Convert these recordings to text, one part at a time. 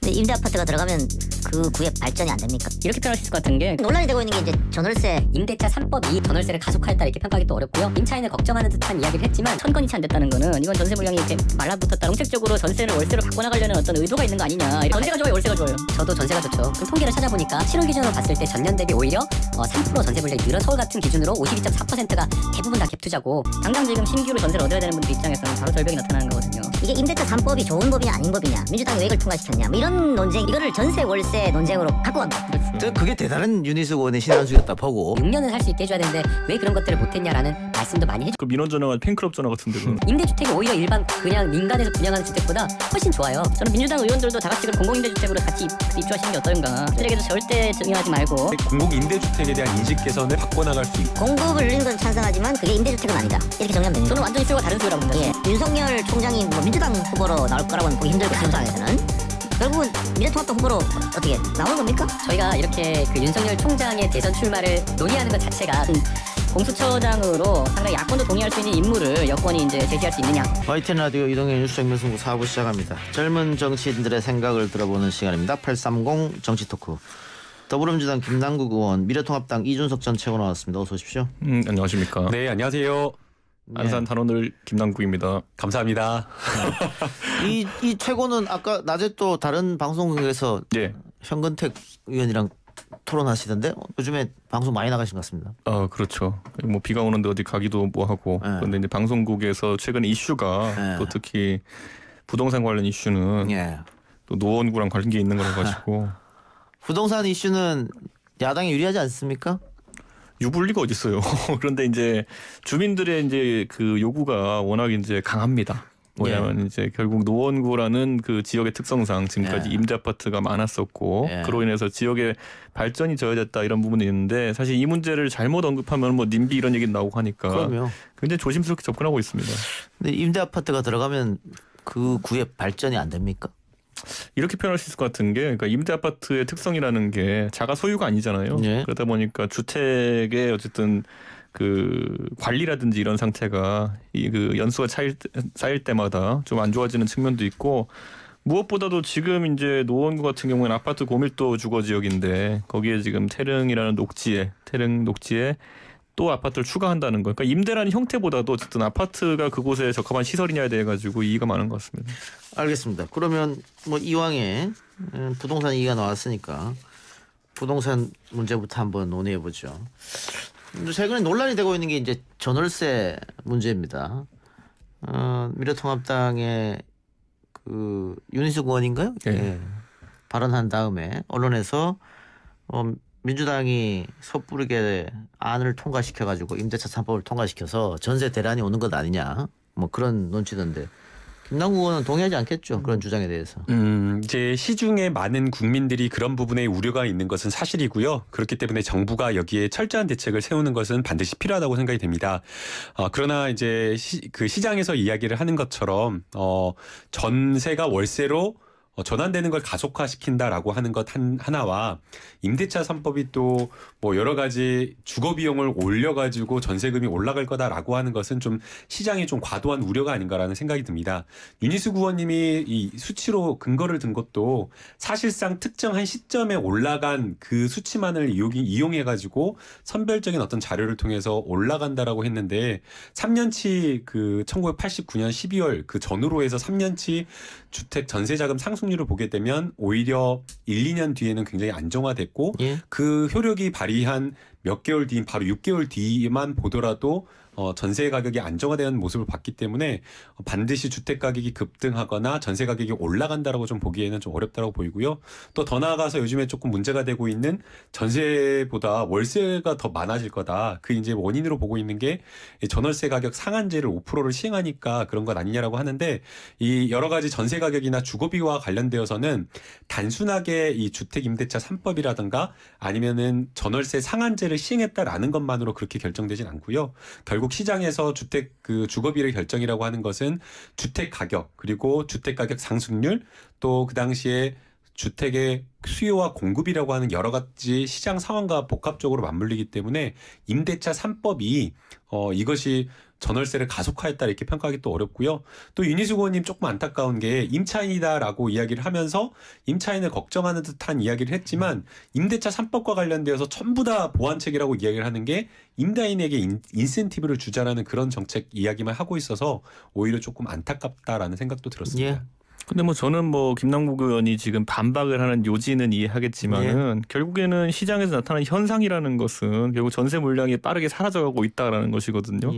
근데 임대 아파트가 들어가면 그 구역 발전이 안 됩니까? 이렇게 표현할 수 있을 것 같은 게 논란이 되고 있는 게 이제 전월세 임대차 3법이 전월세를 가속화했다 이렇게 평가하기 또 어렵고요. 임차인을 걱정하는 듯한 이야기를 했지만 1000건이 채 안 됐다는 거는 이건 전세 물량이 이렇게 말라붙었다. 정책적으로 전세를 월세로 바꿔나가려는 어떤 의도가 있는 거 아니냐. 전세가 좋아요, 월세가 좋아요? 저도 전세가 좋죠. 그 통계를 찾아보니까 7월 기준으로 봤을 때 전년 대비 오히려 3% 전세 물량이 늘어 서울 같은 기준으로 52.4%가 대부분 다 갭투자고 당장 지금 신규로 전세를 얻어야 되는 분들 입장에서는 바로 절벽이 나타나는 거거든요. 이게 임대차 3법이 좋은 법이냐 아닌 법이냐 민주당이 왜 이걸 통과시켰냐 뭐 이런 논쟁 이거를 전세 월세 논쟁으로 갖고 간 거. 그게 대단한 윤희숙 의원의 신한수였다 보고 6년은 살 수 있게 해줘야 되는데 왜 그런 것들을 못했냐라는 말씀도 많이 해주고 그 민원 전화가 팬클럽 전화 같은데 임대주택이 오히려 일반 그냥 민간에서 분양하는 주택보다 훨씬 좋아요. 저는 민주당 의원들도 다 같이 공공임대주택으로 같이 입주하시는 게 어떤가. 주택에도 절대 증여하지 말고 공공임대주택에 대한 인식 개선을 바꿔나갈 수 있고 공급을 늘리는 건 찬성하지만 그게 임대주택은 아니다 이렇게 정리하면 됩니다. 저는 완전히 수요가 다른 수요라고 봅니다. 예. 윤석열 총장이 뭐 민주당 후보로 나올 거라고는 보기 힘들고 지금 상황에서는 결국은 미래통합당 후보로 어떻게 나오는 겁니까? 저희가 이렇게 그 윤석열 총장의 대선 출마를 논의하는 것 자체가 공수처장으로 상당히 야권도 동의할 수 있는 인물을 여권이 이제 제시할 수 있느냐. YTN 라디오 이동현 뉴스 정면승부 4부 시작합니다. 젊은 정치인들의 생각을 들어보는 시간입니다. 830 정치토크. 더불어민주당 김남국 의원, 미래통합당 이준석 전 최고 나왔습니다. 어서 오십시오. 안녕하십니까. 네, 안녕하세요. 안산 단원을 김남국입니다. 감사합니다. 이 최고는 아까 낮에 또 다른 방송국에서 예. 현근택 의원이랑 토론하시던데 요즘에 방송 많이 나가신 것 같습니다. 그렇죠. 뭐 비가 오는데 어디 가기도 뭐하고 네. 그런데 이제 방송국에서 최근 이슈가 네. 또 특히 부동산 관련 이슈는 예. 또 노원구랑 관계 있는 거라 가지고 부동산 이슈는 야당이 유리하지 않습니까? 유불리가 어디 있어요. 그런데 이제 주민들의 이제 그 요구가 워낙 이제 강합니다. 뭐냐면 이제 결국 노원구라는 그 지역의 특성상 지금까지 임대 아파트가 많았었고 그로 인해서 지역의 발전이 저해됐다 이런 부분이 있는데 사실 이 문제를 잘못 언급하면 뭐 님비 이런 얘기 나오고 하니까 그럼요. 굉장히 조심스럽게 접근하고 있습니다. 근데 임대 아파트가 들어가면 그 구의 발전이 안 됩니까? 이렇게 표현할 수 있을 것 같은 게 그러니까 임대 아파트의 특성이라는 게 자가 소유가 아니잖아요. 그러다 보니까 주택의 어쨌든 그 관리라든지 이런 상태가 이 그 연수가 쌓일 때마다 좀 안 좋아지는 측면도 있고 무엇보다도 지금 이제 노원구 같은 경우에는 아파트 고밀도 주거 지역인데 거기에 지금 태릉이라는 녹지에 또 아파트를 추가한다는 거. 그러니까 임대라는 형태보다도 어쨌든 아파트가 그곳에 적합한 시설이냐에 대해 가지고 이의가 많은 것 같습니다. 알겠습니다. 그러면 뭐 이왕에 부동산 얘기가 나왔으니까 부동산 문제부터 한번 논의해 보죠. 최근에 논란이 되고 있는 게 이제 전월세 문제입니다. 미래통합당의 그 윤희숙 의원인가요? 예. 발언한 다음에 언론에서 민주당이 섣부르게 안을 통과시켜가지고 임대차 3법을 통과시켜서 전세 대란이 오는 것 아니냐 뭐 그런 논지던데 김남국 의원은 동의하지 않겠죠. 그런 주장에 대해서. 이제 시중에 많은 국민들이 그런 부분에 우려가 있는 것은 사실이고요. 그렇기 때문에 정부가 여기에 철저한 대책을 세우는 것은 반드시 필요하다고 생각이 됩니다. 그러나 이제 그 시장에서 이야기를 하는 것처럼 전세가 월세로 전환되는 걸 가속화시킨다라고 하는 것 하나와 임대차 3법이 또 뭐 여러 가지 주거 비용을 올려가지고 전세금이 올라갈 거다라고 하는 것은 좀 시장이 좀 과도한 우려가 아닌가라는 생각이 듭니다. 윤희숙 의원님이 이 수치로 근거를 든 것도 사실상 특정한 시점에 올라간 그 수치만을 이용해가지고 선별적인 어떤 자료를 통해서 올라간다라고 했는데 3년치 그 1989년 12월 그 전후로 해서 3년치 주택 전세자금 상승률을 보게 되면 오히려 1, 2년 뒤에는 굉장히 안정화됐고 그 효력이 발휘한 몇 개월 뒤인 바로 6개월 뒤만 보더라도 전세 가격이 안정화되는 모습을 봤기 때문에 반드시 주택 가격이 급등하거나 전세 가격이 올라간다라고 좀 보기에는 좀 어렵다고 보이고요. 또 더 나아가서 요즘에 조금 문제가 되고 있는 전세보다 월세가 더 많아질 거다. 그 이제 원인으로 보고 있는 게 전월세 가격 상한제를 5%를 시행하니까 그런 것 아니냐라고 하는데 이 여러 가지 전세 가격이나 주거비와 관련되어서는 단순하게 이 주택 임대차 3법이라든가 아니면은 전월세 상한제를 시행했다라는 것만으로 그렇게 결정되진 않고요. 결국 시장에서 주택 그 주거비를 결정이라고 하는 것은 주택 가격 그리고 주택 가격 상승률 또 그 당시에 주택의 수요와 공급이라고 하는 여러 가지 시장 상황과 복합적으로 맞물리기 때문에 임대차 3법이 이것이 전월세를 가속화했다 이렇게 평가하기 또 어렵고요. 또 윤희숙 의원님 조금 안타까운 게 임차인이다라고 이야기를 하면서 임차인을 걱정하는 듯한 이야기를 했지만 임대차 3법과 관련되어서 전부 다 보완책이라고 이야기를 하는 게 임대인에게 인센티브를 주자라는 그런 정책 이야기만 하고 있어서 오히려 조금 안타깝다라는 생각도 들었습니다. 예. 근데 뭐 저는 뭐 김남국 의원이 지금 반박을 하는 요지는 이해하겠지만은 결국에는 시장에서 나타나는 현상이라는 것은 결국 전세 물량이 빠르게 사라져가고 있다라는 것이거든요.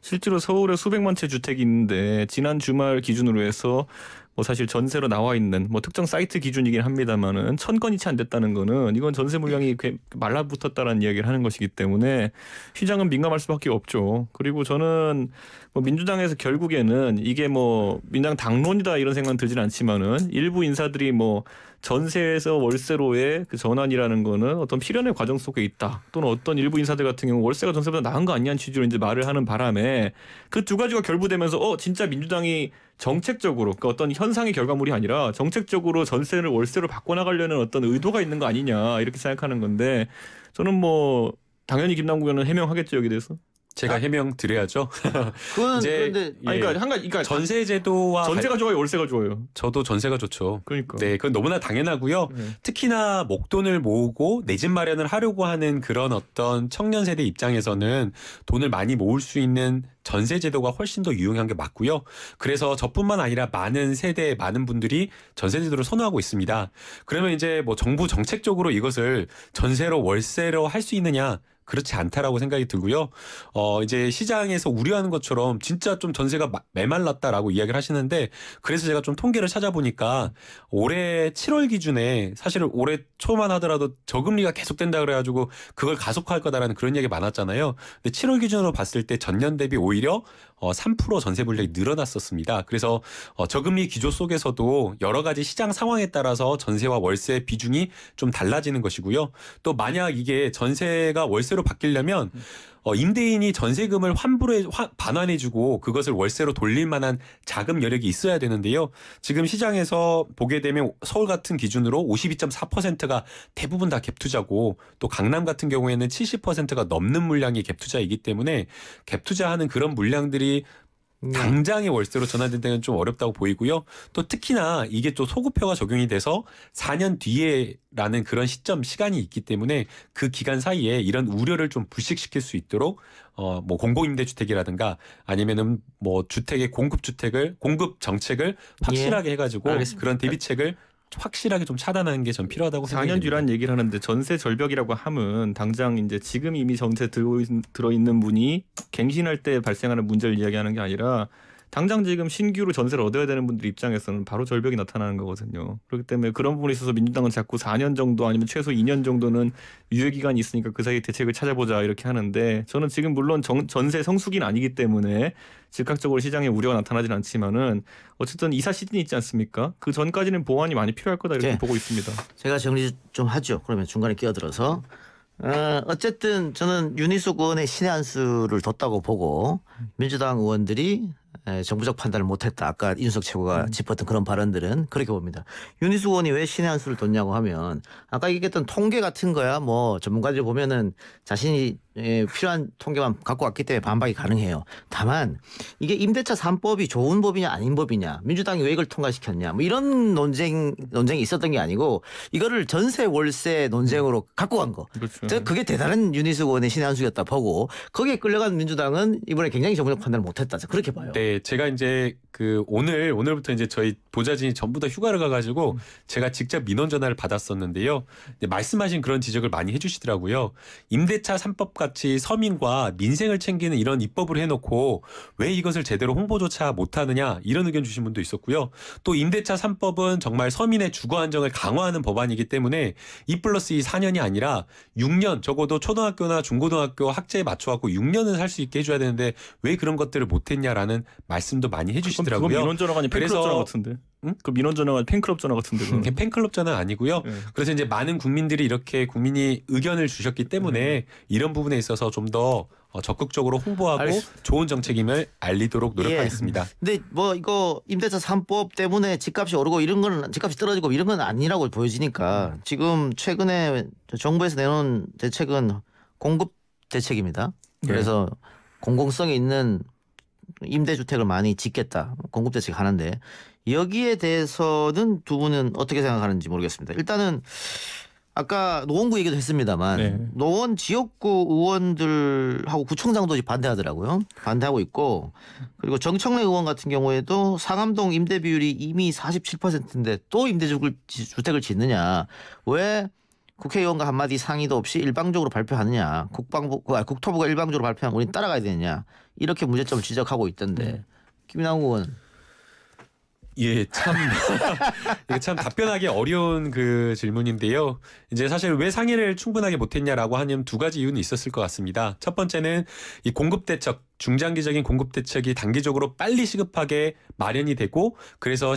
실제로 서울에 수백만 채 주택이 있는데 지난 주말 기준으로 해서 뭐 사실 전세로 나와 있는 뭐 특정 사이트 기준이긴 합니다만은 1000건이 채 안 됐다는 거는 이건 전세 물량이 말라붙었다라는 이야기를 하는 것이기 때문에 시장은 민감할 수밖에 없죠. 그리고 저는 뭐 민주당에서 결국에는 이게 뭐 민주당 당론이다 이런 생각은 들지는 않지만은 일부 인사들이 뭐 전세에서 월세로의 그 전환이라는 거는 어떤 필연의 과정 속에 있다. 또는 어떤 일부 인사들 같은 경우 월세가 전세보다 나은 거 아니냐는 취지로 이제 말을 하는 바람에 그 두 가지가 결부되면서 진짜 민주당이 정책적으로 그러니까 어떤 현상의 결과물이 아니라 정책적으로 전세를 월세로 바꿔나가려는 어떤 의도가 있는 거 아니냐 이렇게 생각하는 건데 저는 뭐 당연히 김남국 의원은 해명하겠죠 여기 대해서. 제가 해명 드려야죠. 그건 이제 그런데 그러니까 전세제도와 전세가 좋아요, 월세가 좋아요. 저도 전세가 좋죠. 그러니까. 네, 그건 너무나 당연하고요. 특히나 목돈을 모으고 내 집 마련을 하려고 하는 그런 어떤 청년 세대 입장에서는 돈을 많이 모을 수 있는 전세제도가 훨씬 더 유용한 게 맞고요. 그래서 저뿐만 아니라 많은 세대, 많은 분들이 전세제도를 선호하고 있습니다. 그러면 이제 뭐 정부 정책적으로 이것을 전세로 월세로 할 수 있느냐? 그렇지 않다라고 생각이 들고요. 이제 시장에서 우려하는 것처럼 진짜 좀 전세가 메말랐다라고 이야기를 하시는데 그래서 제가 좀 통계를 찾아보니까 올해 7월 기준에 사실은 올해 초만 하더라도 저금리가 계속된다 그래가지고 그걸 가속화할 거다라는 그런 얘기 많았잖아요. 근데 7월 기준으로 봤을 때 전년 대비 오히려 3% 전세 물량이 늘어났었습니다. 그래서 저금리 기조 속에서도 여러 가지 시장 상황에 따라서 전세와 월세 비중이 좀 달라지는 것이고요. 또 만약 이게 전세가 월세로 바뀌려면 임대인이 전세금을 환불해 반환해주고 그것을 월세로 돌릴 만한 자금 여력이 있어야 되는데요. 지금 시장에서 보게 되면 서울 같은 기준으로 52.4%가 대부분 다 갭투자고 또 강남 같은 경우에는 70%가 넘는 물량이 갭투자이기 때문에 갭투자하는 그런 물량들이 당장의 월세로 전환된다는 좀 어렵다고 보이고요. 또 특히나 이게 또 소급표가 적용이 돼서 4년 뒤에라는 그런 시간이 있기 때문에 그 기간 사이에 이런 우려를 좀 불식시킬 수 있도록 뭐 공공임대주택이라든가 아니면은 뭐 주택의 공급 정책을 확실하게 해가지고 알겠습니다. 그런 대비책을 확실하게 좀 차단하는 게 전 필요하다고 생각합니다. 4년 뒤란 얘기를 하는데 전세 절벽이라고 하면 당장 이제 지금 이미 전세 들어있는 분이 갱신할 때 발생하는 문제를 이야기하는 게 아니라 당장 지금 신규로 전세를 얻어야 되는 분들 입장에서는 바로 절벽이 나타나는 거거든요. 그렇기 때문에 그런 부분에 있어서 민주당은 자꾸 4년 정도 아니면 최소 2년 정도는 유예기간이 있으니까 그 사이에 대책을 찾아보자 이렇게 하는데 저는 지금 물론 전세 성수기는 아니기 때문에 즉각적으로 시장에 우려가 나타나진 않지만은 어쨌든 이사 시즌이 있지 않습니까? 그 전까지는 보완이 많이 필요할 거다 이렇게 보고 있습니다. 제가 정리 좀 하죠. 그러면 중간에 끼어들어서 어쨌든 저는 윤희숙 의원의 신의 한 수를 뒀다고 보고 민주당 의원들이 정부적 판단을 못했다. 아까 이준석 최고가 짚었던 그런 발언들은 그렇게 봅니다. 윤희숙 의원이 왜 신의 한 수를 뒀냐고 하면 아까 얘기했던 통계 같은 거야 뭐 전문가들이 보면은 자신이 필요한 통계만 갖고 왔기 때문에 반박이 가능해요. 다만 이게 임대차 3법이 좋은 법이냐 아닌 법이냐 민주당이 왜 이걸 통과시켰냐 뭐 이런 논쟁이 있었던 게 아니고 이거를 전세 월세 논쟁으로 갖고 간 거. 그렇죠. 그게 대단한 윤희숙 의원의 신의 한 수였다 보고 거기에 끌려간 민주당은 이번에 굉장히 정부적 판단을 못했다. 그렇게 봐요. 네, 제가 이제 오늘부터 이제 저희 보좌진이 전부 다 휴가를 가가지고 제가 직접 민원 전화를 받았었는데요. 말씀하신 그런 지적을 많이 해주시더라고요. 임대차 3법 같이 서민과 민생을 챙기는 이런 입법을 해놓고 왜 이것을 제대로 홍보조차 못하느냐 이런 의견 주신 분도 있었고요. 또 임대차 3법은 정말 서민의 주거 안정을 강화하는 법안이기 때문에 2+2 4년이 아니라 6년 적어도 초등학교나 중고등학교 학제에 맞춰갖고 6년은 살 수 있게 해줘야 되는데 왜 그런 것들을 못했냐라는 말씀도 많이 해주시더라고요. 그건 민원 전화가 아니 팬클럽 전화 같은데. 응? 그 민원 전화가 팬클럽 전화 같은데. 팬클럽 전화 아니고요. 네. 그래서 이제 많은 국민들이 이렇게 국민이 의견을 주셨기 때문에 이런 부분에 있어서 좀 더 적극적으로 홍보하고 좋은 정책임을 알리도록 노력하겠습니다. 근데 뭐 이거 임대차 3법 때문에 집값이 오르고 이런 건 집값이 떨어지고 이런 건 아니라고 보여지니까 지금 최근에 정부에서 내놓은 대책은 공급 대책입니다. 그래서 공공성이 있는 임대주택을 많이 짓겠다. 공급대책 하는데 여기에 대해서는 두 분은 어떻게 생각하는지 모르겠습니다. 일단은 아까 노원구 얘기도 했습니다만 네. 노원 지역구 의원들하고 구청장도 반대하더라고요. 반대하고 있고 그리고 정청래 의원 같은 경우에도 상암동 임대 비율이 이미 47%인데 또 임대주택을 짓느냐. 왜 국회의원과 한마디 상의도 없이 일방적으로 발표하느냐. 국토부가 일방적으로 발표하면 우린 따라가야 되느냐. 이렇게 문제점을 지적하고 있던데 김남국 의원. 예, 참 이게 참 답변하기 어려운 그 질문인데요. 이제 사실 왜 상의를 충분하게 못했냐라고 하면 두 가지 이유는 있었을 것 같습니다. 첫 번째는 이 공급 대책, 중장기적인 공급 대책이 단기적으로 빨리 시급하게 마련이 되고 그래서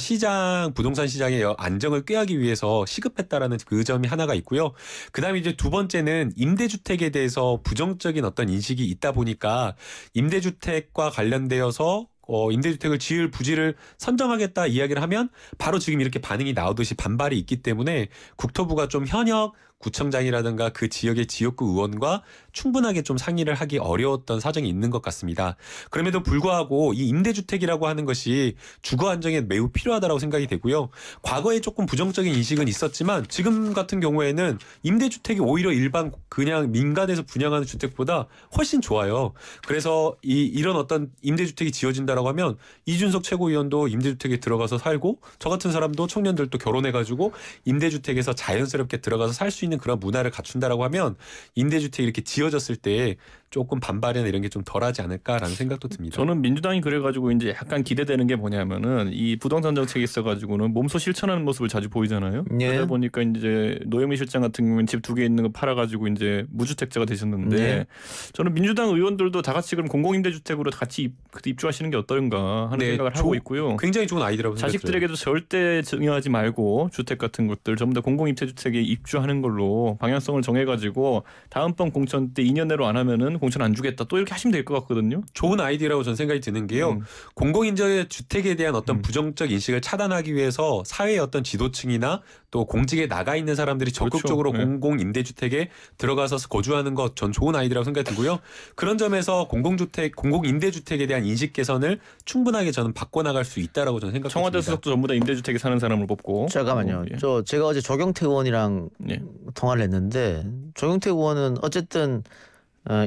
부동산 시장의 안정을 꾀하기 위해서 시급했다라는 그 점이 하나가 있고요. 그다음에 이제 두 번째는 임대주택에 대해서 부정적인 어떤 인식이 있다 보니까 임대주택과 관련되어서 임대주택을 지을 부지를 선정하겠다 이야기를 하면 바로 지금 이렇게 반응이 나오듯이 반발이 있기 때문에 국토부가 좀 현역 구청장이라든가 그 지역의 지역구 의원과 충분하게 좀 상의를 하기 어려웠던 사정이 있는 것 같습니다. 그럼에도 불구하고 이 임대주택이라고 하는 것이 주거 안정에 매우 필요하다고 생각이 되고요. 과거에 조금 부정적인 인식은 있었지만 지금 같은 경우에는 임대주택이 오히려 일반 그냥 민간에서 분양하는 주택보다 훨씬 좋아요. 그래서 이런 어떤 임대주택이 지어진다라고 하면 이준석 최고위원도 임대주택에 들어가서 살고 저 같은 사람도 청년들도 결혼해가지고 임대주택에서 자연스럽게 들어가서 살 수 있는 그런 문화를 갖춘다라고 하면 임대주택이 이렇게 지어졌을 때 조금 반발이나 이런 게 좀 덜하지 않을까라는 생각도 듭니다. 저는 민주당이 그래가지고 이제 약간 기대되는 게 뭐냐면은 이 부동산 정책이 있어가지고는 몸소 실천하는 모습을 자주 보이잖아요. 네. 그러다 보니까 이제 노영민 실장 같은 경우는 집 2개 있는 거 팔아가지고 이제 무주택자가 되셨는데 네. 저는 민주당 의원들도 다 같이 그럼 공공임대주택으로 같이 입주하시는 게 어떨까 하는 생각을 하고 있고요. 굉장히 좋은 아이디어라고 생각해요. 자식들에게도 절대 증여하지 말고 주택 같은 것들 전부 다 공공임대주택에 입주하는 걸로 방향성을 정해가지고 다음번 공천 때 2년 내로 안 하면은 공천 안 주겠다 또 이렇게 하시면 될 것 같거든요. 좋은 아이디어라고 저는 생각이 드는 게요. 공공임대주택에 대한 어떤 부정적 인식을 차단하기 위해서 사회의 어떤 지도층이나 또 공직에 나가 있는 사람들이 적극적으로 그렇죠. 공공임대주택에 들어가서 거주하는 것 전 좋은 아이디어라고 생각이 들고요. 그런 점에서 공공임대주택에 대한 인식 개선을 충분하게 저는 바꿔나갈 수 있다라고 저는 생각합니다. 청와대 수석도 전부 다 임대주택에 사는 사람을 뽑고. 잠깐만요. 예. 제가 어제 조경태 의원이랑 예. 통화를 했는데 조경태 의원은 어쨌든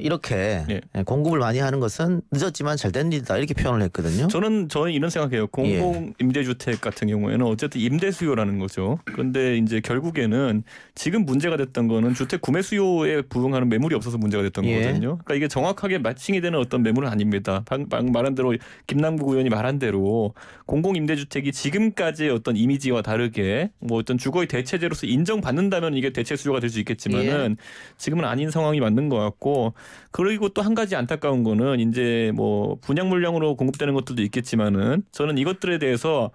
이렇게 예. 공급을 많이 하는 것은 늦었지만 잘된 일이다 이렇게 표현을 했거든요. 저는 이런 생각해요. 공공 임대주택 같은 경우에는 어쨌든 임대 수요라는 거죠. 그런데 이제 결국에는 지금 문제가 됐던 거는 주택 구매 수요에 부응하는 매물이 없어서 문제가 됐던 거거든요. 그러니까 이게 정확하게 매칭이 되는 어떤 매물은 아닙니다. 방금 말한 대로 김남국 의원이 말한 대로 공공 임대주택이 지금까지의 어떤 이미지와 다르게 뭐 어떤 주거의 대체제로서 인정받는다면 이게 대체 수요가 될 수 있겠지만은 지금은 아닌 상황이 맞는 것 같고. 그리고 또 한 가지 안타까운 거는 이제 뭐 분양 물량으로 공급되는 것들도 있겠지만은 저는 이것들에 대해서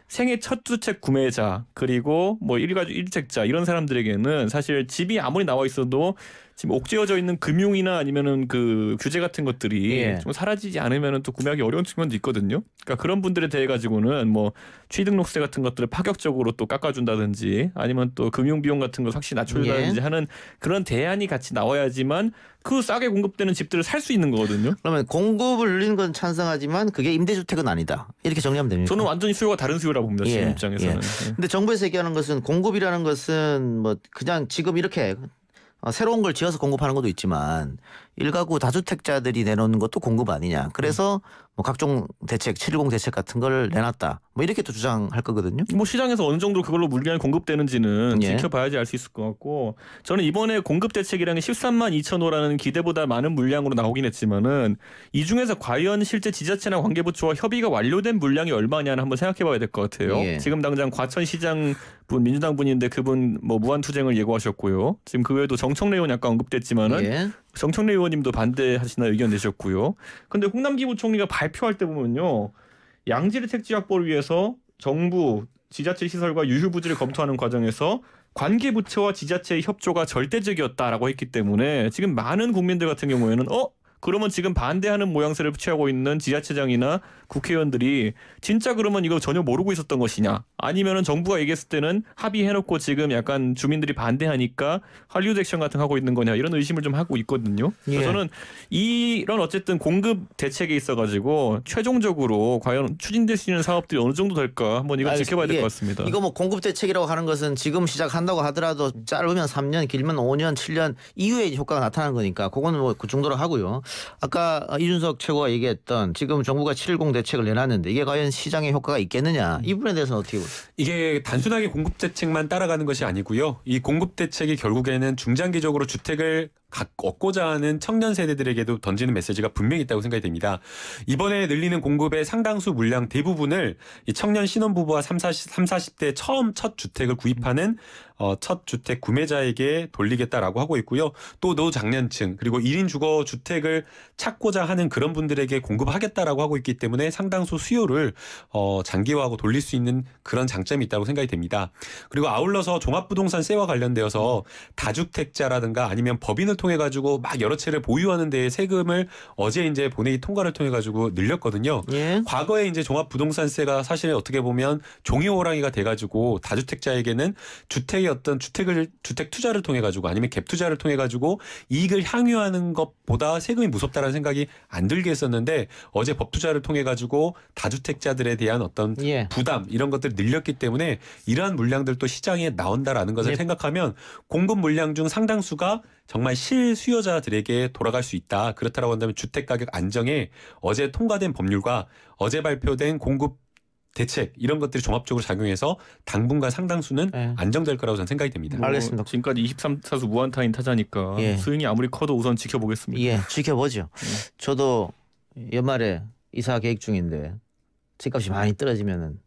생애 첫 주택 구매자 그리고 뭐 일가족 1주택자 이런 사람들에게는 사실 집이 아무리 나와 있어도 지금 옥죄어져 있는 금융이나 아니면은 그 규제 같은 것들이 좀 사라지지 않으면은 또 구매하기 어려운 측면도 있거든요. 그러니까 그런 분들에 대해 가지고는 뭐 취득록세 같은 것들을 파격적으로 또 깎아준다든지 아니면 또 금융 비용 같은 거 확실히 낮춰준다든지 하는 그런 대안이 같이 나와야지만 그 싸게 공급되는 집들을 살 수 있는 거거든요. 그러면 공급을 늘리는 건 찬성하지만 그게 임대주택은 아니다. 이렇게 정리하면 됩니까? 저는 완전히 수요가 다른 수요라고 봅니다. 지금 입장에서는. 근데 정부에서 얘기하는 것은 공급이라는 것은 뭐 그냥 지금 이렇게 새로운 걸 지어서 공급하는 것도 있지만 일가구 다주택자들이 내놓는 것도 공급 아니냐. 그래서 뭐 각종 대책, 710 대책 같은 걸 내놨다. 뭐 이렇게 또 주장할 거거든요. 뭐 시장에서 어느 정도 그걸로 물량이 공급되는지는 지켜봐야지 알 수 있을 것 같고 저는 이번에 공급 대책이라는 게 13만 2천 호라는 기대보다 많은 물량으로 나오긴 했지만은 이 중에서 과연 실제 지자체나 관계부처와 협의가 완료된 물량이 얼마냐는 한번 생각해봐야 될 것 같아요. 지금 당장 과천시장 분 민주당 분인데 그분 뭐 무한투쟁을 예고하셨고요. 지금 그 외에도 정청래 의원 약간 언급됐지만은 정청래 의원님도 반대하시나 의견 내셨고요. 그런데 홍남기 부총리가 발표할 때 보면요. 양질의 택지 확보를 위해서 정부, 지자체 시설과 유휴부지를 검토하는 과정에서 관계부처와 지자체의 협조가 절대적이었다라고 했기 때문에 지금 많은 국민들 같은 경우에는 그러면 지금 반대하는 모양새를 취하고 있는 지자체장이나 국회의원들이 진짜 그러면 이거 전혀 모르고 있었던 것이냐? 아니면은 정부가 얘기했을 때는 합의해놓고 지금 약간 주민들이 반대하니까 할리우드 액션 같은 거 하고 있는 거냐 이런 의심을 좀 하고 있거든요. 예. 저는 이런 어쨌든 공급 대책에 있어가지고 최종적으로 과연 추진될 수 있는 사업들이 어느 정도 될까 한번 이거 지켜봐야 될 것 같습니다. 이거 뭐 공급 대책이라고 하는 것은 지금 시작한다고 하더라도 짧으면 3년, 길면 5년, 7년 이후에 효과가 나타나는 거니까 그거는 뭐 그 정도로 하고요. 아까 이준석 최고가 얘기했던 지금 정부가 710 대책을 내놨는데 이게 과연 시장에 효과가 있겠느냐 이 부분에 대해서는 어떻게 보세요? 이게 단순하게 공급 대책만 따라가는 것이 아니고요. 이 공급 대책이 결국에는 중장기적으로 주택을 얻고자 하는 청년 세대들에게도 던지는 메시지가 분명히 있다고 생각이 됩니다. 이번에 늘리는 공급의 상당수 물량 대부분을 이 청년 신혼부부와 40대 첫 주택을 구입하는 첫 주택 구매자에게 돌리겠다라고 하고 있고요. 또 노장년층 그리고 1인 주거 주택을 찾고자 하는 그런 분들에게 공급하겠다라고 하고 있기 때문에 상당수 수요를 장기화하고 돌릴 수 있는 그런 장점이 있다고 생각이 됩니다. 그리고 아울러서 종합부동산세와 관련되어서 다주택자라든가 아니면 법인을 통해 가지고 막 여러 채를 보유하는 데에 세금을 어제 이제 본회의 통과를 통해 가지고 늘렸거든요. 예. 과거에 이제 종합부동산세가 사실 어떻게 보면 종이호랑이가 돼가지고 다주택자에게는 주택의 어떤 주택 투자를 통해 가지고 아니면 갭 투자를 통해 가지고 이익을 향유하는 것보다 세금이 무섭다라는 생각이 안 들게 했었는데 어제 법 투자를 통해 가지고 다주택자들에 대한 어떤 부담 이런 것들을 늘렸기 때문에 이러한 물량들도 시장에 나온다라는 것을 생각하면 공급 물량 중 상당수가 정말 실수요자들에게 돌아갈 수 있다. 그렇다고 한다면 주택가격 안정에 어제 통과된 법률과 어제 발표된 공급 대책 이런 것들이 종합적으로 작용해서 당분간 상당수는 안정될 거라고 저는 생각이 됩니다. 알겠습니다. 지금까지 23타수 무안타인 타자니까 스윙이 아무리 커도 우선 지켜보겠습니다. 예, 지켜보죠. 저도 연말에 이사 계획 중인데 집값이 많이 떨어지면은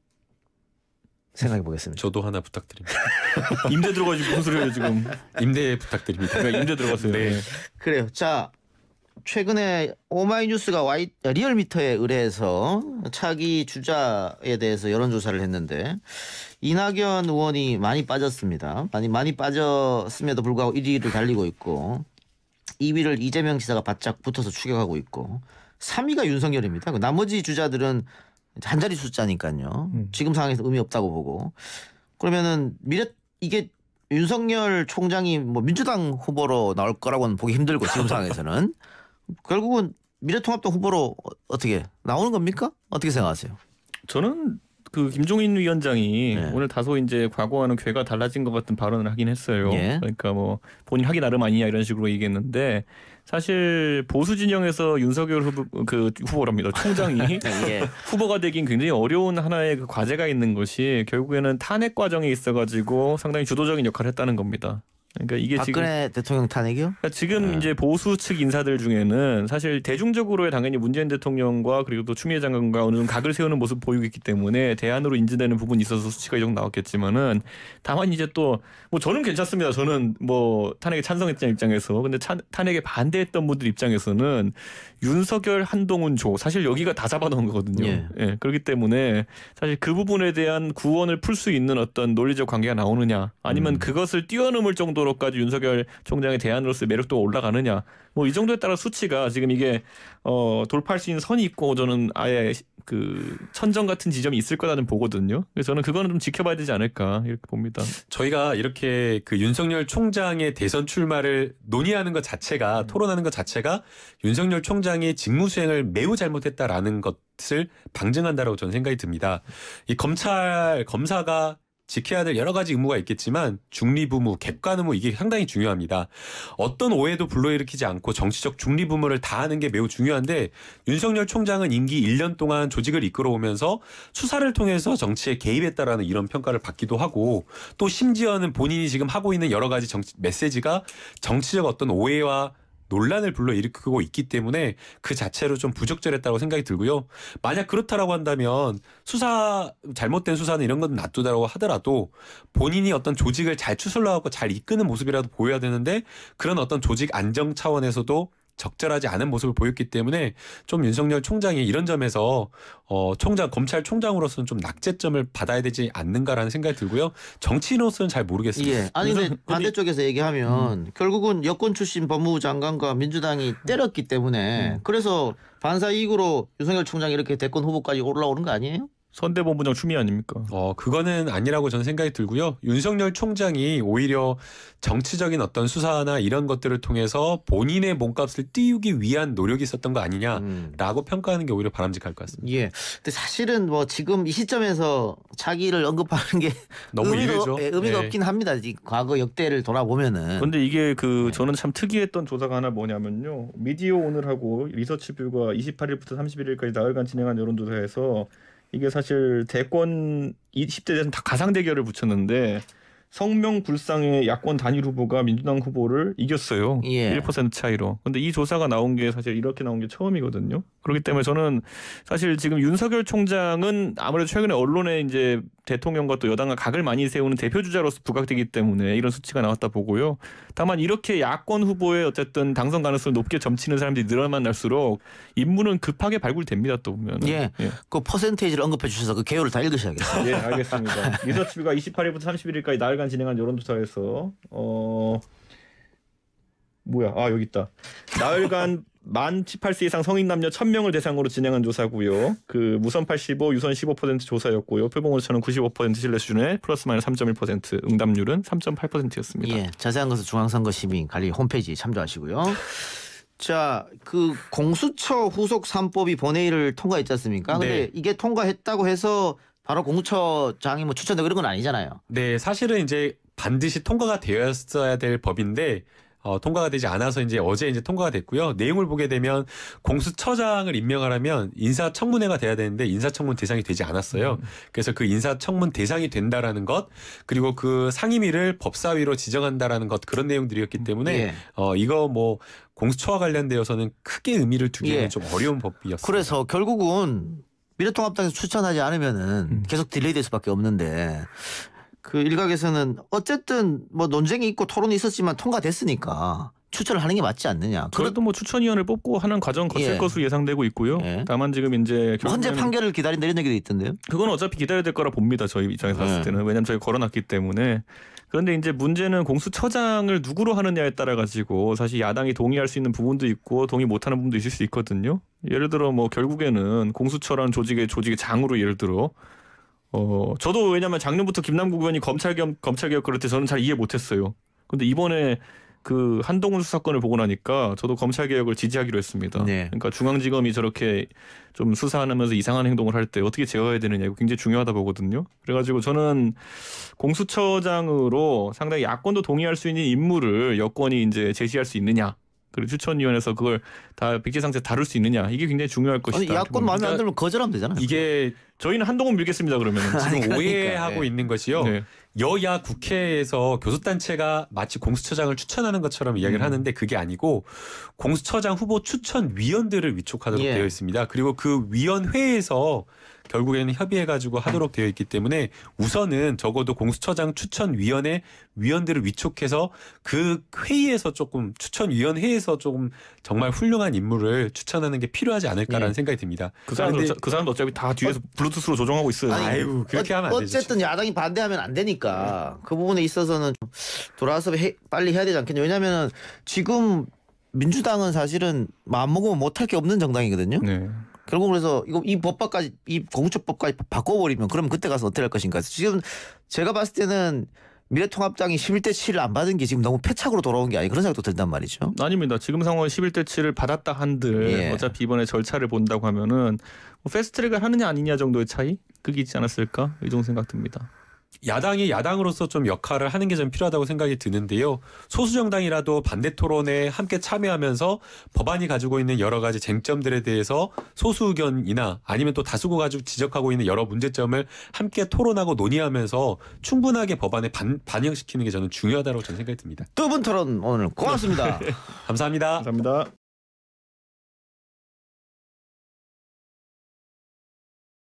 생각해 보겠습니다. 저도 하나 부탁드립니다. 임대 들어가지고 무슨 소리예요 지금? 임대 부탁드립니다. 그러니까 임대 들어갔어요. 네. 그래요. 자, 최근에 오마이뉴스가 리얼미터에 의뢰해서 차기 주자에 대해서 여론조사를 했는데 이낙연 의원이 많이 빠졌습니다. 많이 빠졌음에도 불구하고 1위를 달리고 있고 2위를 이재명 지사가 바짝 붙어서 추격하고 있고 3위가 윤석열입니다. 나머지 주자들은 한 자리 숫자니까요. 지금 상황에서 의미 없다고 보고 그러면은 이게 윤석열 총장이 뭐 민주당 후보로 나올 거라고는 보기 힘들고 지금 상황에서는 결국은 미래통합당 후보로 어떻게 나오는 겁니까? 어떻게 생각하세요? 저는 그 김종인 위원장이 오늘 다소 이제 과거와는 궤가 달라진 것 같은 발언을 하긴 했어요. 그러니까 뭐 본인 하기 나름 아니냐 이런 식으로 얘기했는데 사실 보수 진영에서 윤석열 후보랍니다. 총장이 후보가 되긴 굉장히 어려운 하나의 그 과제가 있는 것이 결국에는 탄핵 과정에 있어가지고 상당히 주도적인 역할을 했다는 겁니다. 그러니까 이게 박근혜 대통령 탄핵이요? 그러니까 지금 이제 보수 측 인사들 중에는 사실 대중적으로의 당연히 문재인 대통령과 그리고 또 추미애 장관과 어느 정도 각을 세우는 모습 보이고 있기 때문에 대안으로 인지되는 부분이 있어서 수치가 이 정도 나왔겠지만은 다만 이제 또 뭐 저는 괜찮습니다. 저는 뭐 탄핵에 찬성했던 입장에서 근데 탄핵에 반대했던 분들 입장에서는 윤석열, 한동훈, 조 사실 여기가 다 잡아놓은 거거든요. 예, 그렇기 때문에 사실 그 부분에 대한 구원을 풀 수 있는 어떤 논리적 관계가 나오느냐 아니면 그것을 뛰어넘을 정도로까지 윤석열 총장의 대안으로서의 매력도가 올라가느냐 뭐 이 정도에 따라 수치가 지금 이게 돌파할 수 있는 선이 있고 저는 아예 그 천정 같은 지점이 있을 거라는 보거든요. 그래서 저는 그거는 좀 지켜봐야 되지 않을까 이렇게 봅니다. 저희가 이렇게 그 윤석열 총장의 대선 출마를 논의하는 것 자체가 토론하는 것 자체가 윤석열 총장의 직무 수행을 매우 잘못했다라는 것을 방증한다라고 저는 생각이 듭니다. 이 검사가 지켜야 될 여러 가지 의무가 있겠지만 중립의무, 객관의무 이게 상당히 중요합니다. 어떤 오해도 불러일으키지 않고 정치적 중립의무를 다하는 게 매우 중요한데 윤석열 총장은 임기 1년 동안 조직을 이끌어오면서 수사를 통해서 정치에 개입했다라는 이런 평가를 받기도 하고 또 심지어는 본인이 지금 하고 있는 여러 가지 메시지가 정치적 어떤 오해와 논란을 불러일으키고 있기 때문에 그 자체로 좀 부적절했다고 생각이 들고요. 만약 그렇다라고 한다면 잘못된 수사는 이런 건 놔두다라고 하더라도 본인이 어떤 조직을 잘 추슬러하고 잘 이끄는 모습이라도 보여야 되는데 그런 어떤 조직 안정 차원에서도 적절하지 않은 모습을 보였기 때문에 좀 윤석열 총장이 이런 점에서 검찰총장으로서는 좀 낙제점을 받아야 되지 않는가라는 생각이 들고요. 정치인으로서는 잘 모르겠습니다. 예. 아니 근데 반대쪽에서 얘기하면 결국은 여권 출신 법무부 장관과 민주당이 때렸기 때문에 그래서 반사 이익으로 윤석열 총장이 이렇게 대권 후보까지 올라오는 거 아니에요? 선대본부장 추미 아닙니까? 그거는 아니라고 저는 생각이 들고요. 윤석열 총장이 오히려 정치적인 어떤 수사나 이런 것들을 통해서 본인의 몸값을 띄우기 위한 노력이 있었던 거 아니냐라고 평가하는 게 오히려 바람직할 것 같습니다. 예. 근데 사실은 뭐 지금 이 시점에서 자기를 언급하는 게 너무 의미가 없긴 합니다. 과거 역대를 돌아보면은. 그런데 이게 저는 참 특이했던 조사가 하나 뭐냐면요. 미디어 오늘하고 리서치뷰가 28일부터 31일까지 나흘간 진행한 여론조사에서 이게 사실 대권 20대 대선 다 가상 대결을 붙였는데 성명불상의 야권 단일 후보가 민주당 후보를 이겼어요. 예. 1% 차이로. 근데 이 조사가 나온 게 사실 이렇게 나온 게 처음이거든요. 그렇기 때문에 저는 사실 지금 윤석열 총장은 아무래도 최근에 언론에 이제 대통령과 또 여당과 각을 많이 세우는 대표 주자로서 부각되기 때문에 이런 수치가 나왔다 보고요. 다만 이렇게 야권 후보의 어쨌든 당선 가능성을 높게 점치는 사람들이 늘어만 날수록 인물은 급하게 발굴됩니다. 또 보면. 예. 그 퍼센테이지를 언급해 주셔서 그 개요를 다 읽으셔야겠어요. 예, 알겠습니다. 리서치뷰가 28일부터 31일까지 나흘간 진행한 여론조사에서 여기 있다. 나흘간 만 18세 이상 성인 남녀 1000명을 대상으로 진행한 조사고요. 무선 85, 유선 15% 조사였고요. 표본오차는 95% 신뢰 수준에 플러스 마이너스 3.1%, 응답률은 3.8%였습니다. 예, 자세한 것은 중앙선거시민관리 홈페이지 참조하시고요. 자, 공수처 후속 3법이 본회의를 통과했지 않습니까? 근데 네. 이게 통과했다고 해서 바로 공수처장이 추천되고 이런 건 아니잖아요. 네, 사실은 이제 반드시 통과가 되었어야 될 법인데 통과가 되지 않아서 어제 통과가 됐고요. 내용을 보게 되면 공수처장을 임명하려면 인사청문회가 돼야 되는데 인사청문 대상이 되지 않았어요. 그래서 그 인사청문 대상이 된다라는 것, 그리고 그 상임위를 법사위로 지정한다라는 것, 그런 내용들이었기 때문에 예. 이거 공수처와 관련되어서는 크게 의미를 두기에는 예. 좀 어려운 법이었습니다. 그래서 결국은 미래통합당에서 추천하지 않으면은 계속 딜레이될 수밖에 없는데. 일각에서는 어쨌든 논쟁이 있고 토론이 있었지만 통과됐으니까 추천을 하는 게 맞지 않느냐. 그래도 추천위원을 뽑고 하는 과정 거칠 것으로 예상되고 있고요. 예. 다만 지금 헌재 판결을 기다린다 이런 얘기도 있던데요. 그건 어차피 기다려야 될 거라 봅니다. 저희 입장에서 봤을 때는. 왜냐하면 저희 걸어놨기 때문에. 그런데 문제는 공수처장을 누구로 하느냐에 따라 가지고 사실 야당이 동의할 수 있는 부분도 있고 동의 못하는 부분도 있을 수 있거든요. 예를 들어 결국에는 공수처라는 조직의 장으로 예를 들어 저도 왜냐면 작년부터 김남국 의원이 검찰개혁 그럴 때 저는 잘 이해 못했어요. 근데 이번에 한동훈 수사건을 보고 나니까 저도 검찰개혁을 지지하기로 했습니다. 네. 그러니까 중앙지검이 저렇게 좀 수사하면서 이상한 행동을 할 때 어떻게 제어해야 되느냐 이거 굉장히 중요하다 보거든요. 그래가지고 저는 공수처장으로 상당히 야권도 동의할 수 있는 인물을 여권이 제시할 수 있느냐. 그리고 추천위원회에서 그걸 다 백지상태 다룰 수 있느냐 이게 굉장히 중요할 것이다. 아니, 야권 마음에 안 들면 거절하면 되잖아요. 이게 저희는 한동훈 밀겠습니다. 그러면 지금 오해하고 있는 것이요. 네. 여야 국회에서 교섭단체가 마치 공수처장을 추천하는 것처럼 이야기를 하는데 그게 아니고 공수처장 후보 추천위원들을 위촉하도록 되어 있습니다. 그리고 그 위원회에서 결국에는 협의해가지고 하도록 되어 있기 때문에 우선은 적어도 공수처장 추천위원회 위원들을 위촉해서 그 회의에서 추천위원회에서 정말 훌륭한 인물을 추천하는 게 필요하지 않을까라는 생각이 듭니다. 그 사람도 어차피 다 뒤에서 블루투스로 조정하고 있어요. 아이고 그렇게 하면 안 되죠. 어쨌든 야당이 반대하면 안 되니까 그 부분에 있어서는 돌아와서 빨리 해야 되지 않겠냐. 왜냐하면 지금 민주당은 사실은 마음먹으면 못할 게 없는 정당이거든요. 네. 결국 그래서 이 법까지 이 공수처법까지 바꿔버리면 그럼 그때 가서 어떻게 할 것인가. 지금 제가 봤을 때는 미래통합당이 11대 7을 안 받은 게 지금 너무 패착으로 돌아온 게 아니 그런 생각도 든단 말이죠. 아닙니다. 지금 상황은 11대 7을 받았다 한들 어차피 이번에 절차를 본다고 하면은 패스트트랙을 하느냐 아니냐 정도의 차이? 그게 있지 않았을까? 이 정도 생각 듭니다. 야당이 야당으로서 좀 역할을 하는 게 좀 필요하다고 생각이 드는데요. 소수 정당이라도 반대 토론에 함께 참여하면서 법안이 가지고 있는 여러 가지 쟁점들에 대해서 소수 의견이나 아니면 또 다수가 가지고 지적하고 있는 여러 문제점을 함께 토론하고 논의하면서 충분하게 법안에 반영시키는 게 저는 중요하다고 저는 생각이 듭니다. 두 분 토론 오늘 고맙습니다. 감사합니다. 감사합니다.